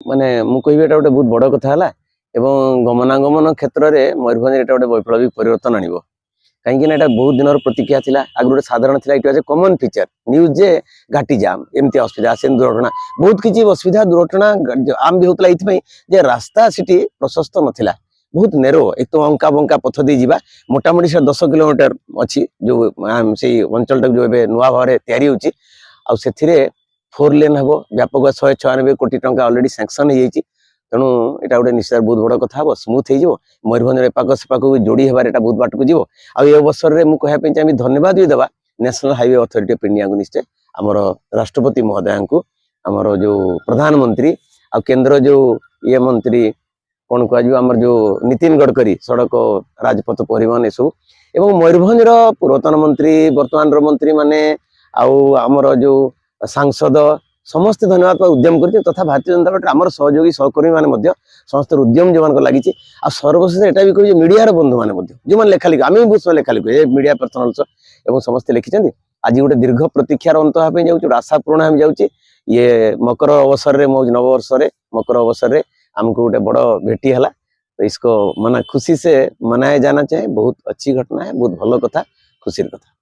माने मु कहबी एटा गोटे बहुत बड़ कथा हला एवं गमनागमन क्षेत्र में मयूरभंज एटा गोटे वैप्लविक परिवर्तन आनिबो कहीं एटा बहुत दिन प्रतिक्रिया थिला आगु गोटे साधारण थिला it was a common feature news जे घाटी जाम एमती असुविधा से दुर्घटना बहुत किछि असुविधा दुर्घटना आम भी होतला इथमै जे रास्ता सिटी प्रशस्त नथिला बहुत नेरो एक तो अंका बंका पथ दे जीवा मोटामोटी से 10 किलोमीटर अछि जो से अंचल तक जो एबे नुवा भारे तयारी होछि आ सेथिरे 4 लेन हबो व्यापक 196 कोटी टंका ऑलरेडी सैंक्शन हो जाइछि तेणु एटा गोटे निश्चय बहुत बड़ कथा हबो स्मूथ हो मयूरभंज एपाक सेपाक जोड़ी हेबार एटा बहुत बाट को जीवो आ ए अवसर रे मु कहया पे चाहि धन्यवाद भी देबा national highway authority of India को निश्चय हमर राष्ट्रपति महोदय को हमर जो प्रधानमंत्री आ केंद्र जो ये मंत्री कौन कह आमर जो नितिन गडकरी सड़क राजपथ परिवहन ये सब एवं मयूरभंज पूर्वतन मंत्री वर्तमान मंत्री माने आमर जो सांसद समस्त धन्यवाद उद्यम कर तथा भारतीय जनता पार्टी आमर सहयोगी सहकर्मी मैंने समस्त उद्यम जो मान लगी सर्वशेष एटा भी कह मीडिया बंधु मैंने जो लेखा लिखी आम भी बहुत लेखा लिखु मीडिया पर्सनाल्स और समस्त लिखिं आज गोटे दीर्घ प्रतीक्षार अंत होगा जाऊँ आशा पूर्ण हो जाऊँगी ये मकर अवसर में मौज नववर्ष मकर अवसर में हमको गोटे बड़ भेटी है तो इसको मना खुशी से मनाया जाना चाहिए बहुत अच्छी घटना है बहुत भल कथा खुशी कथा।